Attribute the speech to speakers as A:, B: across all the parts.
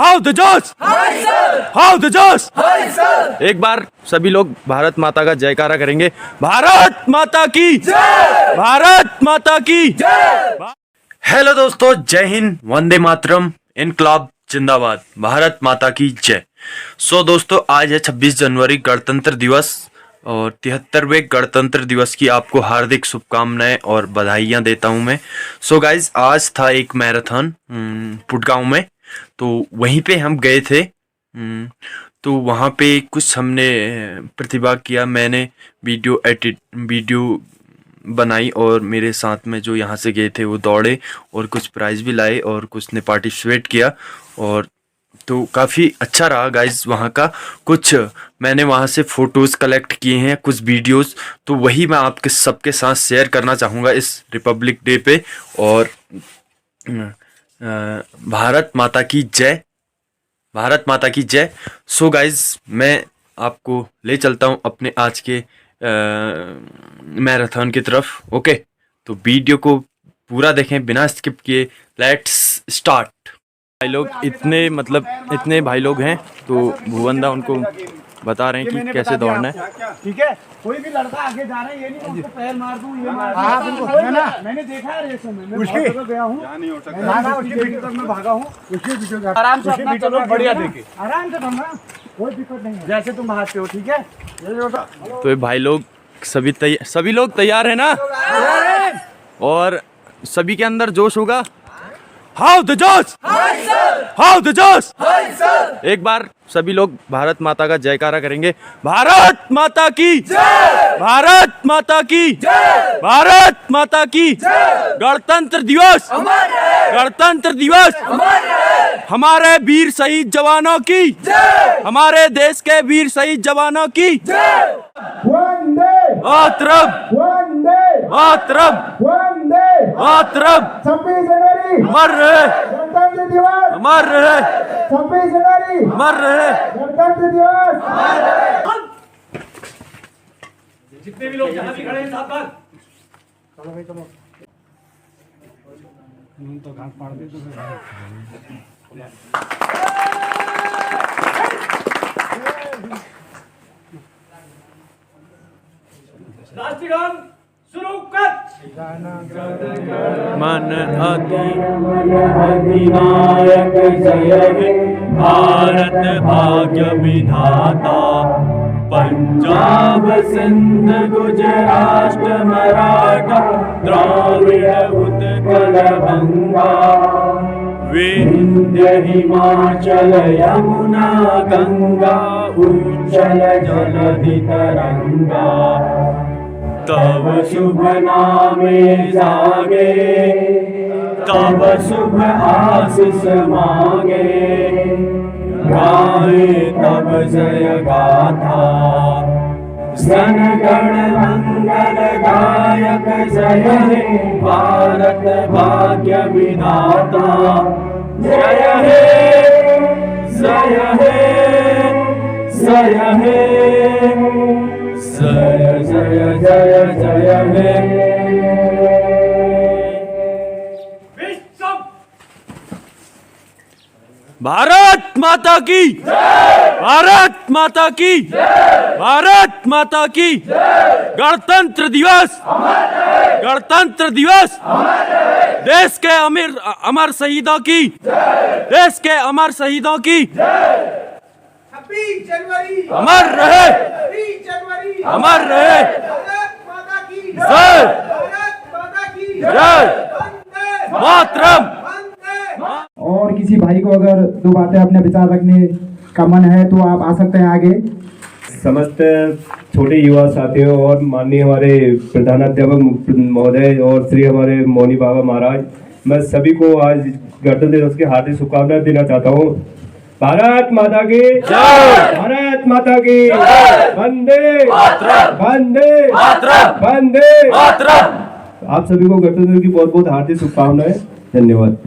A: How the जोश, how the जोश। एक बार सभी लोग भारत माता का जयकारा करेंगे। भारत माता की जय, भारत माता की जय। हेलो दोस्तों, जय हिंद, वंदे मातरम, इनकलाब जिंदाबाद, भारत माता की जय। दोस्तों, आज है 26 जनवरी, गणतंत्र दिवस, और 73वें गणतंत्र दिवस की आपको हार्दिक शुभकामनाएं और बधाइयां देता हूं मैं। गाइज, आज था एक मैराथन पुटगांव में, तो वहीं पे हम गए थे। तो वहाँ पे कुछ हमने प्रतिभा किया। मैंने वीडियो बनाई और मेरे साथ में जो यहाँ से गए थे वो दौड़े और कुछ प्राइज़ भी लाए और कुछ ने पार्टिसिपेट किया। और तो काफ़ी अच्छा रहा गाइज वहाँ का। कुछ मैंने वहाँ से फ़ोटोज़ कलेक्ट किए हैं, कुछ वीडियोस, तो वही मैं आपके सबके साथ शेयर करना चाहूँगा इस रिपब्लिक डे पे। और भारत माता की जय, भारत माता की जय। गाइज, मैं आपको ले चलता हूँ अपने आज के मैराथन की तरफ। ओके, तो वीडियो को पूरा देखें बिना स्किप किए। Let's start. भाई लोग इतने भाई लोग हैं, तो भुवनदा उनको बता रहे हैं कि कैसे दौड़ना है।
B: ठीक है, कोई भी लड़का आगे जा रहा है, ये नहीं मैं उसको पैर मार दूं, ये मार दूं। हां बिल्कुल है ना, मैंने देखा है रेस में, मैं बहुत जगह गया हूं, नहीं हो सकता ना, उसकी वीडियो तक मैं भागा हूं, उसकी वीडियो आराम से अपना चलो, बढ़िया देखे, आराम से भागना, कोई दिक्कत नहीं है, जैसे तुम भागते हो। ठीक है,
A: तो ये भाई लोग सभी लोग तैयार है ना, और सभी के अंदर जोश होगा। हाउ द जोश, हाउ द जोश। एक बार सभी लोग भारत माता का जयकारा करेंगे। भारत माता की जय, भारत माता की जय, भारत माता की जय। गणतंत्र दिवस, गणतंत्र दिवस हमारे वीर शहीद जवानों की जय, हमारे देश के वीर शहीद जवानों की जय।
B: वंदे
A: मातरम,
B: वंदे
A: मातरम,
B: वंदे
A: मातरम।
B: 26 जनवरी
A: मर रहे,
B: गणतंत्र दिवस,
A: मर रहे,
B: 26 जनवरी
A: मर रहे।
B: गणतंत्र दिवस।
A: जितने भी लोग यहाँ भी खड़े हैं साथ साथ,
B: चलो भाई चलो, तो घाट पाड़ दे तो
A: राष्ट्रगान शुरू कर। मन
C: अधिनायक जय हे भारत भाग्य विधाता, पंजाब सिंध गुजरात मराठा द्राविड़ उत्कल गंगा, विंध्य हिमाचल यमुना गंगा, उज्जल जलधि तरंगा। तब शुभ नामे जागे, तब शुभ आशीष मांगे, गाए तब जय गाथा, सन गण मंगल गायक जय हे भारत भाग्य विधाता। जय हे, जय हे, जय हे, जय जय जय जय हे।
A: भारत माता की जय, भारत माता की जय, भारत माता की जय। गणतंत्र दिवस, गणतंत्र दिवस देश के अमर शहीदों की जय, देश के अमर शहीदों की जय।
B: 26 जनवरी
A: अमर रहे,
B: 26 जनवरी
A: अमर रहे।
B: भारत माता की
A: जय,
B: भारत माता की
A: जय,
B: वंदे
A: मातरम।
B: वंदे।
D: और किसी भाई को अगर दो बातें अपने विचार रखने का मन है तो आप आ सकते हैं आगे।
E: समस्त छोटे युवा साथियों और माननीय हमारे प्रधानाध्यापक महोदय और श्री हमारे मौनी बाबा महाराज, मैं सभी को आज गणतंत्र दिवस की हार्दिक शुभकामनाएं देना चाहता हूँ। भारत माता की जय, भारत माता की जय, वंदे मातरम, वंदे
A: मातरम,
E: वंदे
A: मातरम।
E: आप सभी को गणतंत्र दिवस की बहुत बहुत हार्दिक शुभकामनाएं। धन्यवाद।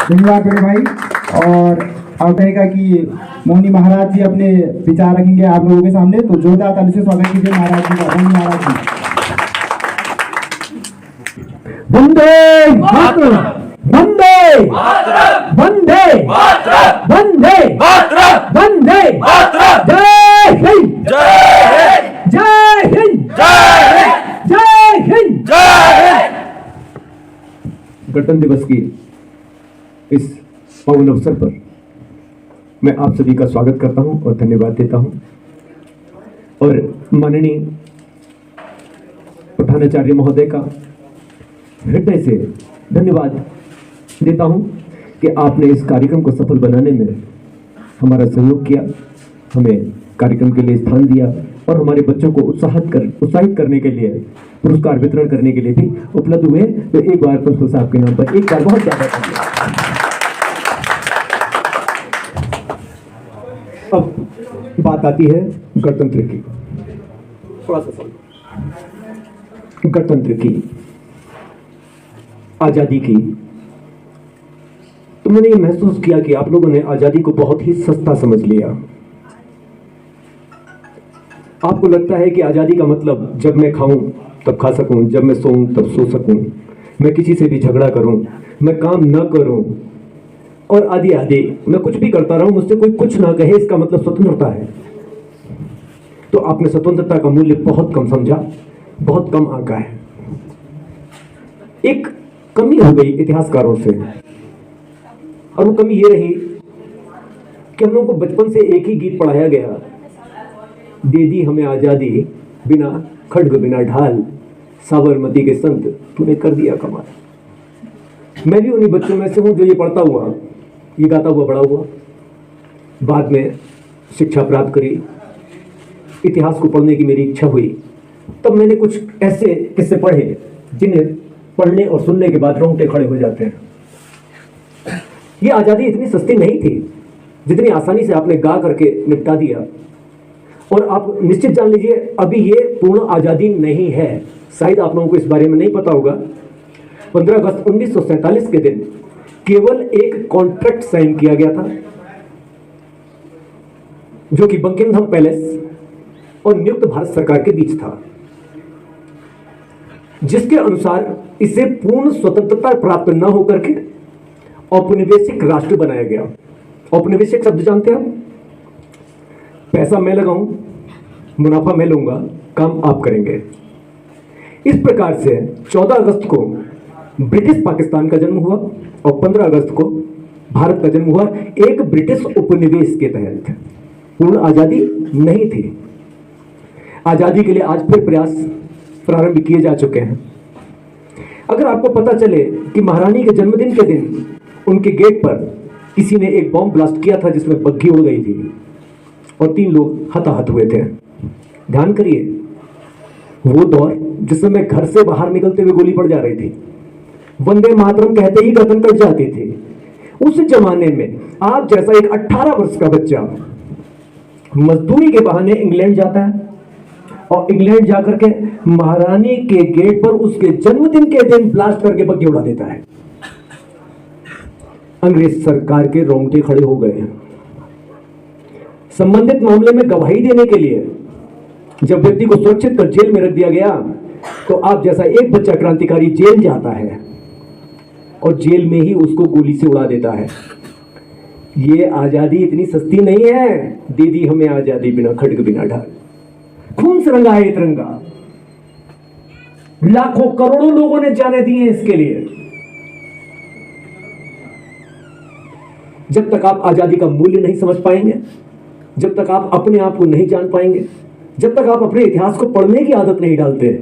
D: धन्यवाद बड़े भाई। और अब कहेगा कि मौनी महाराज जी अपने विचार रखेंगे आप लोगों के सामने, तो जोरदार ताली से स्वागत कीजिए महाराज जी का। मौनी महाराज जी। वंदे मातरम, वंदे मातरम।
C: वंदे
A: मातरम
C: वंदे
A: मातरम
C: वंदे
A: मातरम
C: जय हिंद
A: जय हिंद
C: जय हिंद
A: जय हिंद
C: जय हिंद
A: जय हिंद।
E: गणतंत्र दिवस की इस पावन अवसर पर मैं आप सभी का स्वागत करता हूं और धन्यवाद देता हूं और माननीय प्रधानाचार्य महोदय का हृदय से धन्यवाद देता हूं कि आपने इस कार्यक्रम को सफल बनाने में हमारा सहयोग किया, हमें कार्यक्रम के लिए स्थान दिया और हमारे बच्चों को उत्साहित करने के लिए पुरस्कार वितरण करने के लिए भी उपलब्ध हुए। तो एक बार प्रिंसिपल साहब के नाम पर एक बार बहुत ज्यादा धन्यवाद। अब बात आती है गणतंत्र की, थोड़ा सा सुनो। गणतंत्र की, आजादी की, तो मैंने ये महसूस किया कि आप लोगों ने आजादी को बहुत ही सस्ता समझ लिया। आपको लगता है कि आजादी का मतलब जब मैं खाऊं तब खा सकूं, जब मैं सोऊं तब सो सकूं, मैं किसी से भी झगड़ा करूं, मैं काम न करूं और आदि आदि, मैं कुछ भी करता रहूं, मुझसे कोई कुछ ना कहे, इसका मतलब स्वतंत्रता है। तो आपने स्वतंत्रता का मूल्य बहुत कम समझा, बहुत कम आंका है। एक कमी हो गई इतिहासकारों से, और वो कमी ये रही कि हम लोगों को बचपन से एक ही गीत पढ़ाया गया, दे दी हमें आजादी बिना खड्ग बिना ढाल, साबरमती के संत तूने कर दिया कमाल। मैं भी उन्हीं बच्चों में से हूं जो ये पढ़ता हुआ, ये गाता हुआ बड़ा हुआ। बाद में शिक्षा प्राप्त करी, इतिहास को पढ़ने की मेरी इच्छा हुई, तब मैंने कुछ ऐसे किस्से पढ़े जिन्हें पढ़ने और सुनने के बाद रोंगटे खड़े हो जाते हैं। ये आजादी इतनी सस्ती नहीं थी जितनी आसानी से आपने गा करके निपटा दिया। और आप निश्चित जान लीजिए, अभी ये पूर्ण आजादी नहीं है। शायद आप लोगों को इस बारे में नहीं पता होगा, 15 अगस्त 1947 के दिन केवल एक कॉन्ट्रैक्ट साइन किया गया था, जो कि बंकिमधाम पैलेस और नियुक्त भारत सरकार के बीच था, जिसके अनुसार इसे पूर्ण स्वतंत्रता प्राप्त न होकर के औपनिवेशिक राष्ट्र बनाया गया। औपनिवेशिक शब्द जानते हैं आप? पैसा मैं लगाऊं, मुनाफा मैं लूंगा, काम आप करेंगे। इस प्रकार से 14 अगस्त को ब्रिटिश पाकिस्तान का जन्म हुआ और 15 अगस्त को भारत का जन्म हुआ, एक ब्रिटिश उपनिवेश के तहत। पूर्ण आजादी नहीं थी। आजादी के लिए आज फिर प्रयास प्रारंभ किए जा चुके हैं। अगर आपको पता चले कि महारानी के जन्मदिन के दिन उनके गेट पर किसी ने एक बॉम्ब ब्लास्ट किया था जिसमें बग्घी उड़ गई थी और 3 लोग हताहत हुए थे। ध्यान करिए, वो दौर जिस समय घर से बाहर निकलते हुए गोली पड़ जा रही थी, वंदे मातरम कहते ही गर्दन कट जाती थी। उस जमाने में आप जैसा एक 18 वर्ष का बच्चा मजदूरी के बहाने इंग्लैंड जाता है और इंग्लैंड जाकर के महारानी के गेट पर उसके जन्मदिन के दिन ब्लास्ट करके बग्घी उड़ा देता है। अंग्रेज सरकार के रोंगटे खड़े हो गए हैं। संबंधित मामले में गवाही देने के लिए जब व्यक्ति को सुरक्षित कर जेल में रख दिया गया, तो आप जैसा एक बच्चा क्रांतिकारी जेल जाता है और जेल में ही उसको गोली से उड़ा देता है। ये आजादी इतनी सस्ती नहीं है। दे दी हमें आजादी बिना खड्ग बिना ढाल, खून से रंगा है ये तिरंगा। लाखों करोड़ों लोगों ने जाने दी हैं इसके लिए। जब तक आप आजादी का मूल्य नहीं समझ पाएंगे, जब तक आप अपने आप को नहीं जान पाएंगे, जब तक आप अपने इतिहास को पढ़ने की आदत नहीं डालते।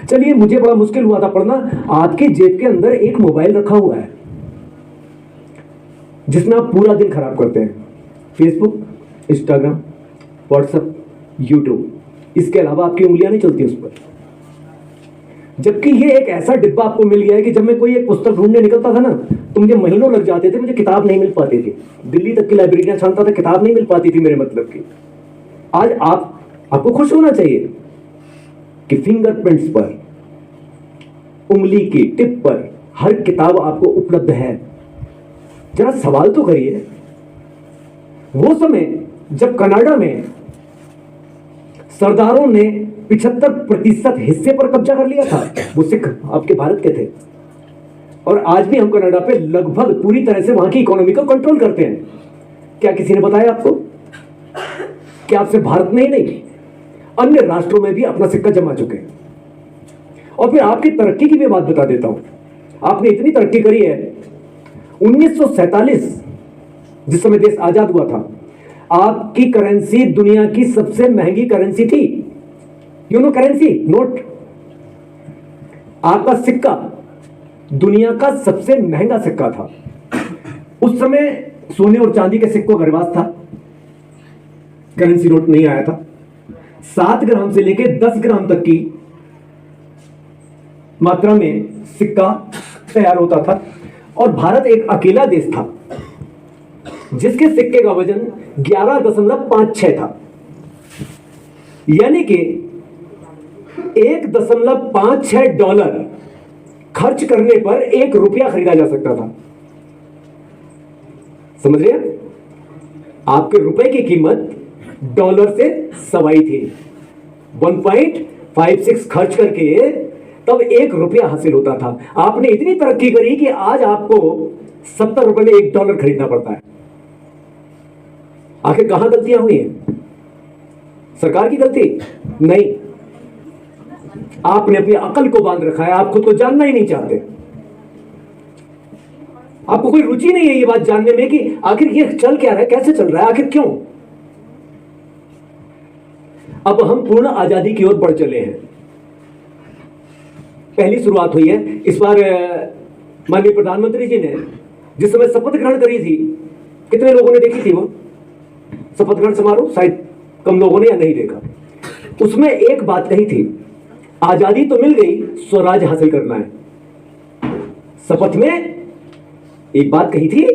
E: चलिए, मुझे बड़ा मुश्किल हुआ था पढ़ना। आपके जेब के अंदर एक मोबाइल रखा हुआ है जिसमें आप पूरा दिन खराब करते हैं। फेसबुक, इंस्टाग्राम, व्हाट्सएप, यूट्यूब, इसके अलावा आपकी उंगलियां नहीं चलती उस पर। जबकि ये एक ऐसा डिब्बा आपको मिल गया है कि जब मैं कोई एक पुस्तक ढूंढने निकलता था ना, तो मुझे महीनों लग जाते थे, मुझे किताब नहीं मिल पाती थी। दिल्ली तक की लाइब्रेरियां छानता था, किताब नहीं मिल पाती थी मेरे मतलब की। आज आपको खुश होना चाहिए कि फिंगरप्रिंट्स पर, उंगली की टिप पर हर किताब आपको उपलब्ध है। जरा सवाल तो करिए, वो समय जब कनाडा में सरदारों ने 75% हिस्से पर कब्जा कर लिया था, वो सिख आपके भारत के थे,
F: और आज भी हम कनाडा पे लगभग पूरी तरह से वहां की इकोनॉमी को कंट्रोल करते हैं। क्या किसी ने बताया आपको? क्या आपसे भारत में ही नहीं, अन्य राष्ट्रों में भी अपना सिक्का जमा चुके हैं। और फिर आपकी तरक्की की भी बात बता देता हूं। आपने इतनी तरक्की करी है, 1947 जिस समय देश आजाद हुआ था, आपकी करेंसी दुनिया की सबसे महंगी करेंसी थी। यू नो करेंसी, नोट, आपका सिक्का दुनिया का सबसे महंगा सिक्का था। उस समय सोने और चांदी के सिक्कों का रिवाज था, करेंसी नोट नहीं आया था। 7 ग्राम से लेकर 10 ग्राम तक की मात्रा में सिक्का तैयार होता था। और भारत एक अकेला देश था जिसके सिक्के का वजन 11.56 था, यानी कि $1.56 खर्च करने पर 1 रुपया खरीदा जा सकता था। समझ रहे हैं? आपके रुपए की कीमत डॉलर से सवाई थी। 1.56 खर्च करके तब 1 रुपया हासिल होता था। आपने इतनी तरक्की करी कि आज आपको 70 रुपए में $1 खरीदना पड़ता है। आखिर कहां गलतियां हुई हैं? सरकार की गलती नहीं, आपने अपनी अकल को बांध रखा है। आप खुद को जानना ही नहीं चाहते। आपको कोई रुचि नहीं है ये बात जानने में कि आखिर ये चल क्या रहा है, कैसे चल रहा है, आखिर क्यों। अब हम पूर्ण आजादी की ओर बढ़ चले हैं। पहली शुरुआत हुई है इस बार। माननीय प्रधानमंत्री जी ने जिस समय शपथ ग्रहण करी थी, कितने लोगों ने देखी थी वो शपथ ग्रहण समारोह? शायद कम लोगों ने या नहीं देखा। उसमें एक बात कही थी, आजादी तो मिल गई, स्वराज हासिल करना है। शपथ में एक बात कही थी,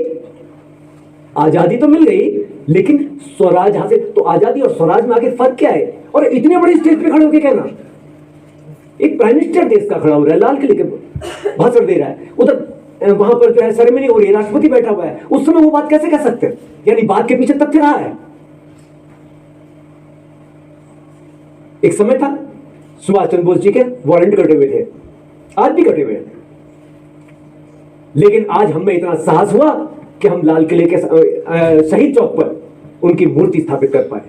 F: आजादी तो मिल गई लेकिन स्वराज हासिल। तो आजादी और स्वराज में आगे फर्क क्या है? और इतने बड़े स्टेज पे खड़े होकर कहना, एक प्राइम मिनिस्टर देश का खड़ा हो रहा है, लाल किले के भाषण दे रहा है, उधर वहां पर जो है सेरेमनी हो रही है, राष्ट्रपति बैठा हुआ है, उस समय वो बात कैसे कह सकते हैं? यानी बात के पीछे तथ्य रहा है। एक समय था सुभाष चंद्र बोस जी के वारंट कटे हुए थे, आज भी कटे हुए हैं, लेकिन आज हमें इतना साहस हुआ कि हम लाल किले के शहीद चौक पर उनकी मूर्ति स्थापित कर पाए।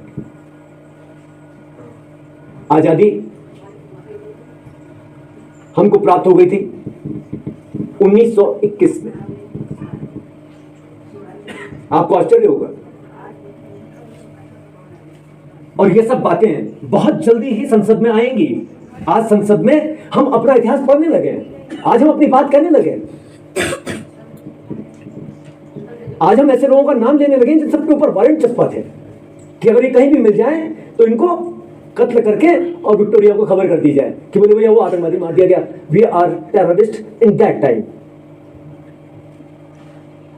F: आजादी हमको प्राप्त हो गई थी 1921 में। आपको आश्चर्य होगा, और ये सब बातें बहुत जल्दी ही संसद में आएंगी। आज संसद में हम अपना इतिहास पढ़ने लगे, आज हम अपनी बात कहने लगे, आज हम ऐसे लोगों का नाम लेने लगे जिन सबके ऊपर वारंट चस्पा थे कि अगर ये कहीं भी मिल जाए तो इनको कत्ल करके और विक्टोरिया को खबर कर दी जाए कि बोले भैया वो आतंकवादी मार दिया गया, we are terrorist in that time.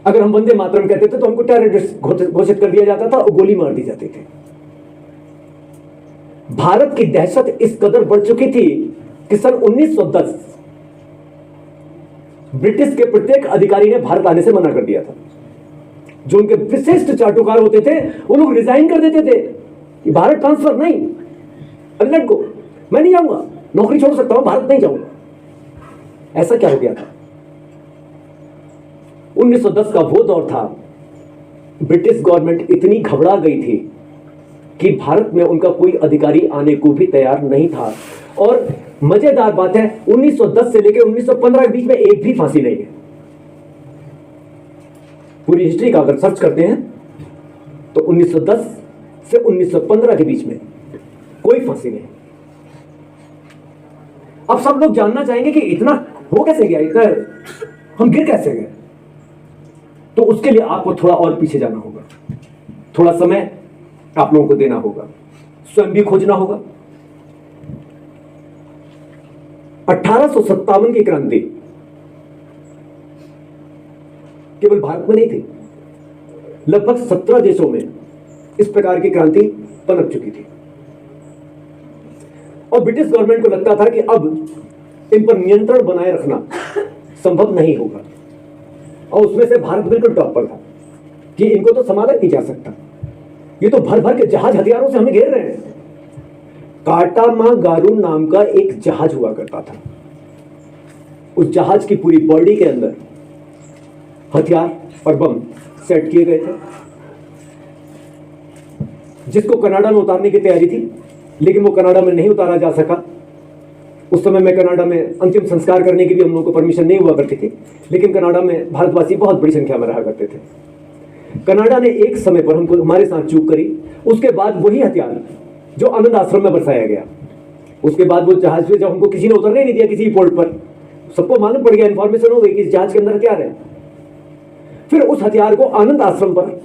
F: अगर हम वंदे मातरम कहते थे तो हमको टेररिस्ट घोषित कर दिया जाता था और गोली मार दी जाती थी। भारत की दहशत इस कदर बढ़ चुकी थी कि सन 1910 ब्रिटिश के प्रत्येक अधिकारी ने भारत आने से मना कर दिया था। जो उनके विशिष्ट चाटुकार होते थे वो लोग रिजाइन कर देते थे कि भारत ट्रांसफर नहीं, इंग्लैंड को मैं नहीं जाऊंगा, नौकरी छोड़ सकता हूं, भारत नहीं जाऊंगा। ऐसा क्या हो गया था? 1910 का वो दौर था, ब्रिटिश गवर्नमेंट इतनी घबरा गई थी कि भारत में उनका कोई अधिकारी आने को भी तैयार नहीं था। और मजेदार बात है, 1910 से लेकर 1915 के बीच में एक भी फांसी नहीं है। पूरी हिस्ट्री का अगर सर्च करते हैं तो 1910 से 1915 के बीच में कोई फांसी नहीं। अब सब लोग जानना चाहेंगे कि इतना हो कैसे गया, इतना हम गिर कैसे गए। तो उसके लिए आपको थोड़ा और पीछे जाना होगा, थोड़ा समय आप लोगों को देना होगा, स्वयं भी खोजना होगा। 1857 की क्रांति केवल भारत में नहीं थी, लगभग 17 देशों में इस प्रकार की क्रांति पनप चुकी थी। और ब्रिटिश गवर्नमेंट को लगता था कि अब इन पर नियंत्रण बनाए रखना संभव नहीं होगा, और उसमें से भारत बिल्कुल टॉप पर था कि इनको तो संभाला नहीं जा सकता, ये तो भर भर के जहाज हथियारों से हमें घेर रहे हैं। काटामागारू नाम का एक जहाज हुआ करता था, उस जहाज की पूरी बॉडी के अंदर हथियार और बम सेट किए गए थे, जिसको कनाडा में उतारने की तैयारी थी, लेकिन वो कनाडा में नहीं उतारा जा सका। उस समय में कनाडा में अंतिम संस्कार करने की भी हम लोगों को परमिशन नहीं हुआ करती थी, लेकिन कनाडा में भारतवासी बहुत बड़ी संख्या में रहा करते थे। कनाडा ने एक समय पर हमको हमारे साथ चूक करी। उसके बाद वही हथियार जो आनंद आश्रम में बरसाया गया, उसके बाद वो जहाज पे जब हमको किसी ने उतरने नहीं दिया किसी पोर्ट पर, सबको मालूम पड़ गया, इंफॉर्मेशन हो गई कि इस जहाज के अंदर हथियार है। फिर उस हथियार को आनंद आश्रम पर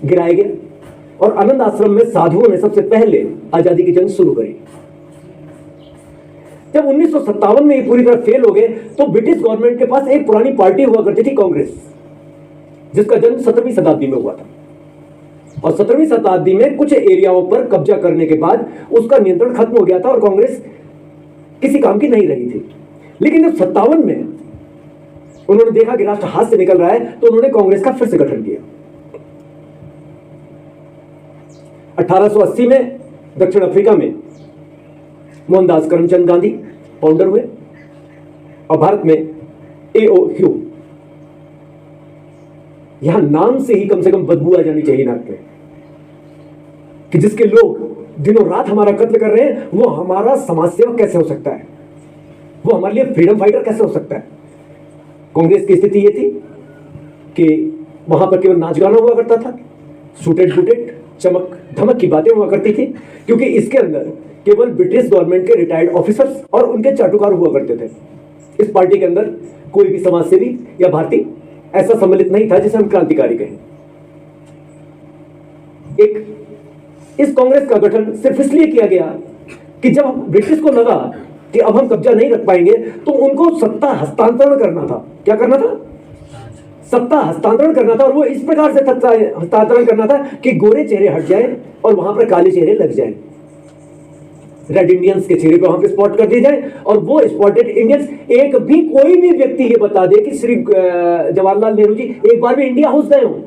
F: गिराया गया और आनंद आश्रम में साधुओं ने सबसे पहले आजादी की जंग शुरू करी। जब 1957 में ये पूरी तरह फेल हो गए तो ब्रिटिश गवर्नमेंट के पास एक पुरानी पार्टी हुआ करती थी, कांग्रेस, जिसका जन्म 17वीं शताब्दी में हुआ था। और 17वीं शताब्दी में कुछ एरियाओं पर कब्जा करने के बाद उसका नियंत्रण खत्म हो गया था और कांग्रेस किसी काम की नहीं रही थी। लेकिन जब 57 में उन्होंने देखा कि राष्ट्र हाथ से निकल रहा है तो उन्होंने कांग्रेस का फिर से गठन किया। 1880 में दक्षिण अफ्रीका में मोहनदास करमचंद गांधी फाउंडर हुए और भारत में A.O. ह्यू। यहां नाम से ही कम से कम बदबू आ जानी चाहिए नाक में कि जिसके लोग दिनों रात हमारा कत्ल कर रहे हैं वो हमारा समाज सेवक कैसे हो सकता है, वो हमारे लिए फ्रीडम फाइटर कैसे हो सकता है। कांग्रेस की स्थिति ये थी कि वहां पर केवल नाच गाना हुआ करता था, शूटेड बूटेड चमक धमक की बातें हुआ करती थी, क्योंकि इसके अंदर केवल ब्रिटिश गवर्नमेंट के रिटायर्ड ऑफिसर्स और उनके चाटुकार हुआ करते थे। इस पार्टी के अंदर कोई भी समाजसेवी या भारतीय ऐसा सम्मिलित नहीं था जिसे हम क्रांतिकारी कहें। इस कांग्रेस का गठन सिर्फ इसलिए किया गया कि जब ब्रिटिश को लगा कि अब हम कब्जा नहीं रख पाएंगे तो उनको सत्ता हस्तांतरण करना था। क्या करना था? सत्ता हस्तांतरण करना था। और वो इस प्रकार से सत्ता हस्तांतरण करना था कि गोरे चेहरे हट जाए और वहां पर काले चेहरे लग जाए, रेड इंडियंस के चेहरे पे वहां पे स्पॉट कर दिए जाए। और वो स्पॉटेड इंडियंस, एक भी कोई भी व्यक्ति ये बता दे कि श्री जवाहरलाल नेहरू जी एक बार भी इंडिया हाउस गए हो।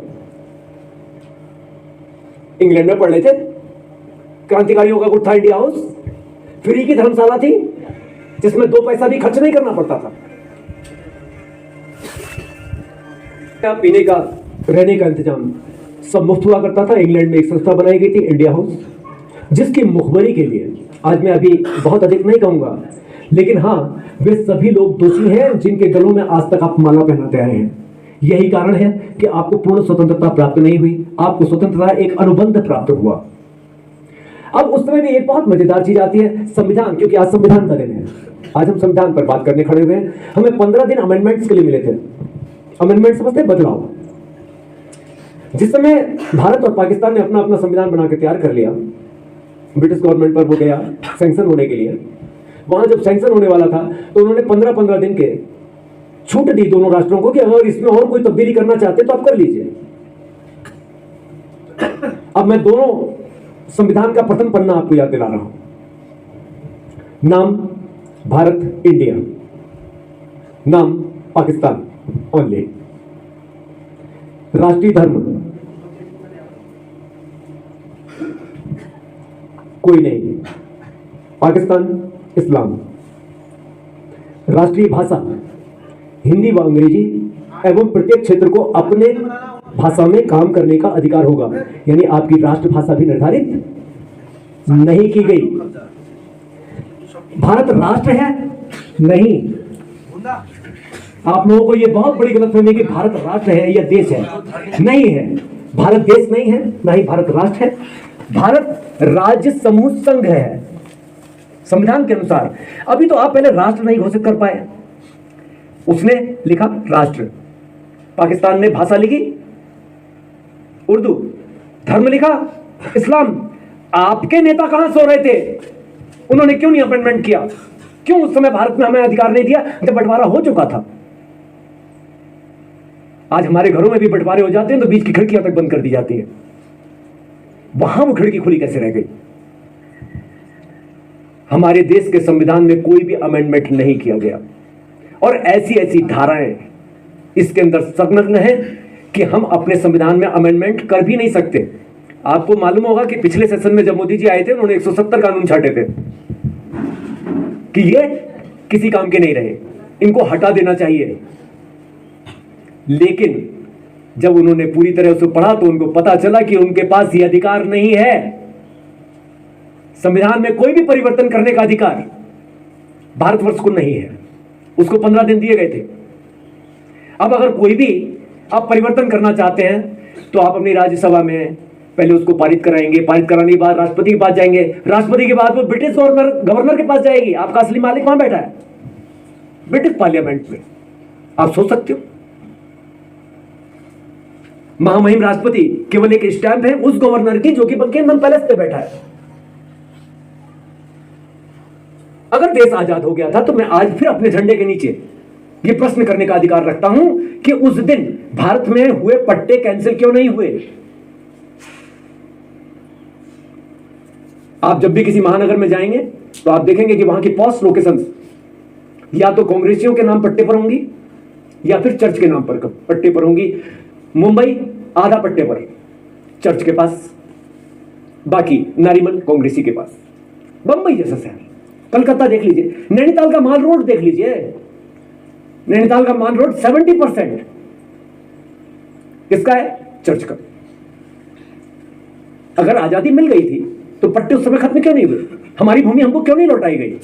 F: इंग्लैंड में पढ़ रहे थे, क्रांतिकारियों का गुट था इंडिया हाउस, फ्री की धर्मशाला थी जिसमें 2 पैसा भी खर्च नहीं करना पड़ता था। पीने का, रहने का इंतजाम सब मुफ्त हुआ करता था। इंग्लैंड में एक संस्था बनाई गई थी, इंडिया हाउस, जिसकी मुखबरी के लिए आज मैं अभी बहुत अधिक नहीं कहूंगा, लेकिन हाँ, वे सभी लोग दोषी हैं जिनके गलों में आज तक आप माला पहनाते आए हैं। यही कारण है कि आपको पूर्ण स्वतंत्रता प्राप्त नहीं हुई, आपको स्वतंत्रता एक अनुबंध प्राप्त हुआ। अब उस समय भी एक बहुत मजेदार चीज आती है, संविधान, क्योंकि आज संविधान का दिन है। आज हम संविधान पर बात करने खड़े हुए हैं। हमें 15 दिन अमेंडमेंट्स के लिए मिले थे। अमेंडमेंट समझते, बदलाव। जिस समय भारत और पाकिस्तान ने अपना अपना संविधान बना के तैयार कर लिया, ब्रिटिश गवर्नमेंट पर वो गया सैंक्शन होने के लिए। वहां जब सैंक्शन होने वाला था तो उन्होंने 15-15 दिन के छूट दी दोनों राष्ट्रों को कि अगर इसमें और कोई तब्दीली करना चाहते तो आप कर लीजिए। अब मैं दोनों संविधान का प्रथम पन्ना आपको याद दिला रहा हूं। नाम भारत इंडिया, नाम पाकिस्तान ओनली। राष्ट्रीय धर्म कोई नहीं, पाकिस्तान इस्लाम। राष्ट्रीय भाषा हिंदी व अंग्रेजी एवं प्रत्येक क्षेत्र को अपने भाषा में काम करने का अधिकार होगा। यानी आपकी राष्ट्रभाषा भी निर्धारित नहीं की गई। भारत राष्ट्र है नहीं। आप लोगों को यह बहुत बड़ी गलतफहमी कि भारत राष्ट्र है या देश है। नहीं है, भारत देश नहीं है, ना ही भारत राष्ट्र है। भारत राज्य समूह संघ है संविधान के अनुसार। अभी तो आप पहले राष्ट्र नहीं घोषित कर पाए। उसने लिखा राष्ट्र, पाकिस्तान ने भाषा लिखी उर्दू, धर्म लिखा इस्लाम। आपके नेता कहां सो रहे थे? उन्होंने क्यों नहीं अमेंडमेंट किया? क्यों उस समय भारत में हमें अधिकार नहीं दिया जब बंटवारा हो चुका था? आज हमारे घरों में भी बंटवारे हो जाते हैं तो बीच की खिड़कियां तक बंद कर दी जाती है। वहां वो खिड़की खुली कैसे रह गई? हमारे देश के संविधान में कोई भी अमेंडमेंट नहीं किया गया और ऐसी ऐसी धाराएं इसके अंदर संलग्न है कि हम अपने संविधान में अमेंडमेंट कर भी नहीं सकते। आपको मालूम होगा कि पिछले सेशन में जब मोदी जी आए थे उन्होंने 170 कानून छाटे थे कि ये किसी काम के नहीं रहे। इनको हटा देना चाहिए। लेकिन जब उन्होंने पूरी तरह उसे पढ़ा तो उनको पता चला कि उनके पास यह अधिकार नहीं है। संविधान में कोई भी परिवर्तन करने का अधिकार भारतवर्ष को नहीं है। उसको 15 दिन दिए गए थे। अब अगर कोई भी आप परिवर्तन करना चाहते हैं तो आप अपनी राज्यसभा में पहले उसको पारित कराएंगे, पारित कराने के बाद राष्ट्रपति के पास जाएंगे, राष्ट्रपति के बाद वो ब्रिटिश गवर्नर के पास जाएगी। आपका असली मालिक वहां बैठा है, ब्रिटिश पार्लियामेंट में। आप सोच सकते हो, महामहिम राष्ट्रपति केवल एक स्टैंप है उस गवर्नर की जो कि बकिंगम पैलेस पे बैठा है। अगर देश आजाद हो गया था तो मैं आज फिर अपने झंडे के नीचे यह प्रश्न करने का अधिकार रखता हूं कि उस दिन भारत में हुए पट्टे कैंसिल क्यों नहीं हुए। आप जब भी किसी महानगर में जाएंगे तो आप देखेंगे कि वहां की पॉस्ट लोकेशंस या तो कांग्रेसियों के नाम पट्टे पर होंगी या फिर चर्च के नाम पर पट्टे पर होंगी। मुंबई आधा पट्टे पर चर्च के पास, बाकी नारीमन कांग्रेसी के पास। बंबई जैसा शहर, कलकत्ता देख लीजिए, नैनीताल का माल रोड देख लीजिए, नैनीताल का माल रोड 70% किसका है? चर्च का। अगर आजादी मिल गई थी तो पट्टे उस समय खत्म क्यों नहीं हुए? हमारी भूमि हमको क्यों नहीं लौटाई गई?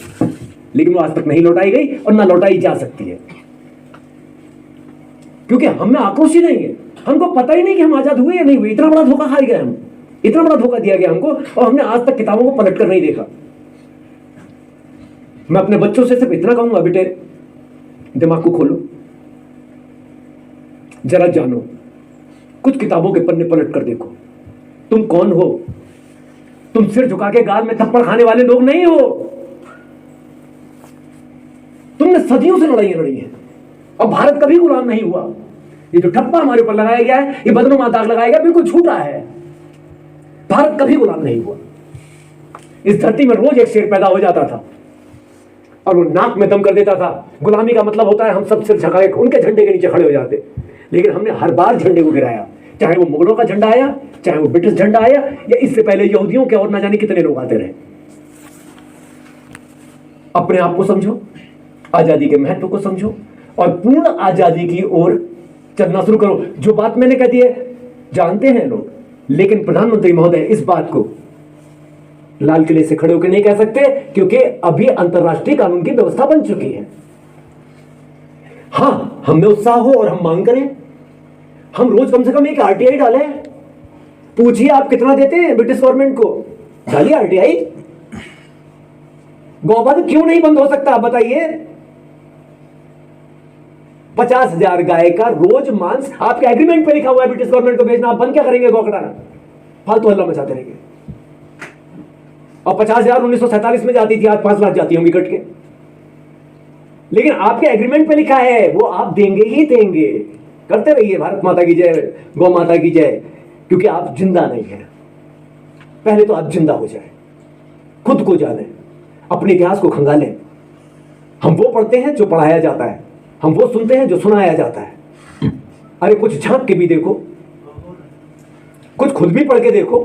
F: लेकिन वो आज तक नहीं लौटाई गई और ना लौटाई जा सकती है, क्योंकि हम में आक्रोश ही नहीं है। हमको पता ही नहीं कि हम आजाद हुए या नहीं हुए। इतना बड़ा धोखा खाए गए हम, इतना बड़ा धोखा दिया गया हमको, और हमने आज तक किताबों को पलट कर नहीं देखा। मैं अपने बच्चों से सिर्फ इतना कहूंगा, बेटे दिमाग को खोलो, जरा जानो, कुछ किताबों के पन्ने पलट कर देखो। तुम कौन हो? तुम सिर झुका के गाल में थप्पड़ खाने वाले लोग नहीं हो। तुमने सदियों से लड़ाइयां लड़ी हैं और भारत कभी गुलाम नहीं हुआ। ये जो ठप्पा हमारे ऊपर लगाया गया है, ये बदनुमा दाग लगाया गया, बिल्कुल झूठा है। भारत कभी गुलाम नहीं हुआ। इस धरती में रोज एक शेर पैदा हो जाता था और वो नाक में दम कर देता था। गुलामी का मतलब होता है हम सब सिर झुका के उनके झंडे के नीचे खड़े हो जाते। लेकिन हमने हर बार झंडे को गिराया, चाहे वो मुगलों का झंडा आया, चाहे वो ब्रिटिश झंडा आया, या इससे पहले यहूदियों के और ना जाने कितने लोग आते रहे। अपने आप को समझो, आजादी के महत्व को समझो और पूर्ण आजादी की ओर चलना शुरू करो। जो बात मैंने कह दी है जानते हैं लोग, लेकिन प्रधानमंत्री महोदय इस बात को लाल किले से खड़े होकर नहीं कह सकते, क्योंकि अभी अंतरराष्ट्रीय कानून की व्यवस्था बन चुकी है। हां, हम में उत्साह हो और हम मांग करें, हम रोज कम से कम एक आरटीआई डालें। पूछिए आप कितना देते हैं ब्रिटिश गवर्नमेंट को, डालिए आरटीआई। गौवध क्यों नहीं बंद हो सकता आप बताइए? 50,000 गाय का रोज मांस आपके एग्रीमेंट पे लिखा हुआ है ब्रिटिश गवर्नमेंट को भेजना। आप बंद क्या करेंगे? गौकटाना फालतू हल्ला मचाते रहेंगे। और 50,000 1947 में जाती थी, आज 5 लाख जाती होंगी कट के। लेकिन आपके एग्रीमेंट पे लिखा है, वो आप देंगे ही देंगे। करते रहिए भारत माता की जय, गौ माता की जय, क्योंकि आप जिंदा नहीं है। पहले तो आप जिंदा हो जाए, खुद को जाने, अपने इतिहास को खंगालें। हम वो पढ़ते हैं जो पढ़ाया जाता है, हम वो सुनते हैं जो सुनाया जाता है। अरे कुछ झांक के भी देखो, कुछ खुद भी पढ़ के देखो,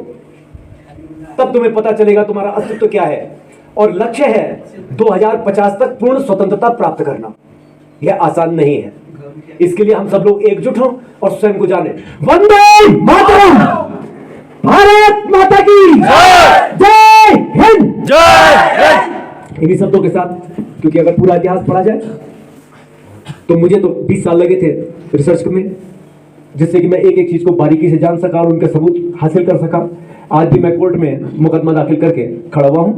F: तब तुम्हें पता चलेगा तुम्हारा अस्तित्व क्या है। और लक्ष्य है 2050 तक पूर्ण स्वतंत्रता प्राप्त करना। यह आसान नहीं है। इसके लिए हम सब लोग एकजुट हों और स्वयं को जाने। वंदे मातरम! भारत माता की जय हिंद!
A: जय हिंद!
F: इन्हीं शब्दों के साथ, क्योंकि अगर पूरा इतिहास पढ़ा जाए तो मुझे तो 20 साल लगे थे रिसर्च में, जिससे कि मैं एक एक चीज को बारीकी से जान सका और उनके सबूत हासिल कर सका। आज भी मैं कोर्ट में मुकदमा दाखिल करके खड़ा हुआ हूं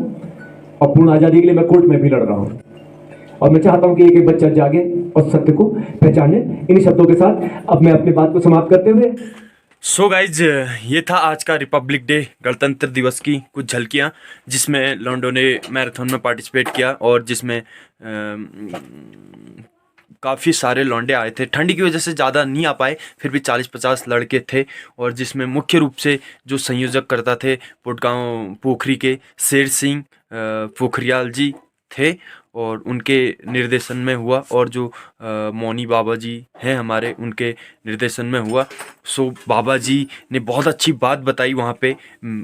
F: और पूर्ण आजादी के लिए मैं कोर्ट में भी लड़ रहा हूं। और मैं चाहता हूं कि एक एक बच्चा जागे और सत्य को पहचाने। इन्हीं शब्दों के साथ अब मैं अपनी बात को समाप्त करते हुए
A: सो गाइज, ये था आज का रिपब्लिक डे, गणतंत्र दिवस की कुछ झलकियाँ, जिसमें लॉन्डो ने मैराथन में पार्टिसिपेट किया और जिसमें काफ़ी सारे लौंडे आए थे। ठंडी की वजह से ज़्यादा नहीं आ पाए, फिर भी 40-50 लड़के थे। और जिसमें मुख्य रूप से जो संयोजक करता थे पुटगांव पोखरी के शेर सिंह पोखरियाल जी थे। और उनके निर्देशन में हुआ, और जो मौनी बाबा जी हैं हमारे, उनके निर्देशन में हुआ। सो बाबा जी ने बहुत अच्छी बात बताई वहाँ पे।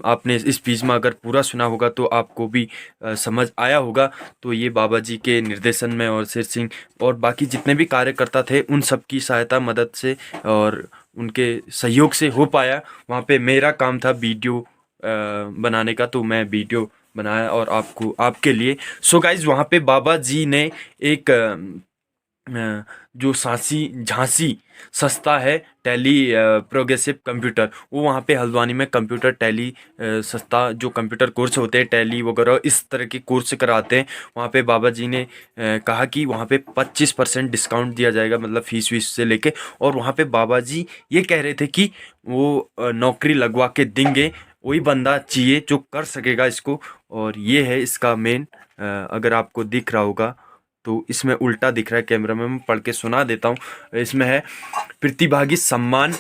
A: आपने इस स्पीच में अगर पूरा सुना होगा तो आपको भी समझ आया होगा। तो ये बाबा जी के निर्देशन में और शेर सिंह और बाकी जितने भी कार्यकर्ता थे उन सब की सहायता मदद से और उनके सहयोग से हो पाया। वहाँ पे मेरा काम था वीडियो बनाने का, तो मैं वीडियो बनाया और आपको आपके लिए। सो गाइज वहाँ पे बाबा जी ने एक जो झांसी सस्ता है टैली प्रोग्रेसिव कंप्यूटर, वो वहाँ पे हल्द्वानी में कंप्यूटर टैली सस्ता जो कंप्यूटर कोर्स होते हैं टैली वगैरह इस तरह के कोर्स कराते हैं। वहाँ पे बाबा जी ने कहा कि वहाँ पे 25% डिस्काउंट दिया जाएगा, मतलब फीस वीस से लेके। और वहाँ पे बाबा जी ये कह रहे थे कि वो नौकरी लगवा के देंगे, वही बंदा चाहिए जो कर सकेगा इसको। और ये है इसका मेन, अगर आपको दिख रहा होगा तो इसमें उल्टा दिख रहा है कैमरा में, मैं पढ़ के सुना देता हूँ। इसमें है प्रतिभागी सम्मान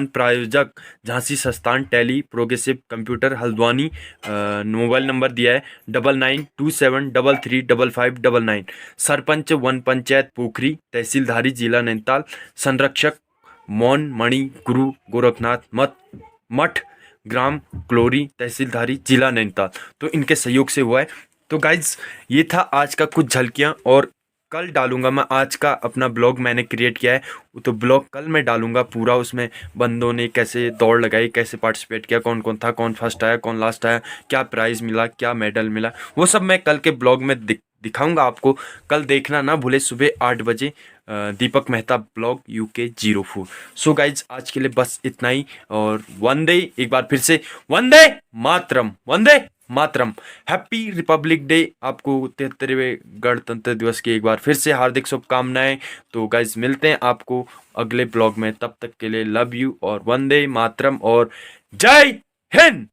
A: प्रायोजक झांसी संस्थान tally progressive computer Haldwani. Mobile number दिया है 9927335599। सरपंच वन पंचायत पोखरी, तहसीलधारी जिला नैनीताल, संरक्षक मौन मणि गुरु गोरखनाथ मठ, ग्राम क्लोरी, तहसीलधारी जिला नैनीताल। तो इनके सहयोग से हुआ है। तो गाइज ये था आज का कुछ झलकियाँ, और कल डालूंगा मैं। आज का अपना ब्लॉग मैंने क्रिएट किया है, तो ब्लॉग कल मैं डालूंगा पूरा। उसमें बंदों ने कैसे दौड़ लगाई, कैसे पार्टिसिपेट किया, कौन कौन था, कौन फर्स्ट आया, कौन लास्ट आया, क्या प्राइज़ मिला, क्या मेडल मिला, वो सब मैं कल के ब्लॉग में दिखाऊंगा आपको। कल देखना ना भूले सुबह 8 बजे Deepak Mehta blog UK04। So guys आज के लिए बस इतना ही। और वंदे, एक बार फिर से Vande Mataram, Vande Mataram. Happy Republic day आपको, 73वें गणतंत्र दिवस की एक बार फिर से हार्दिक शुभकामनाएं। तो गाइज मिलते हैं आपको अगले ब्लॉग में, तब तक के लिए लव यू और वंदे मातरम और जय हिंद।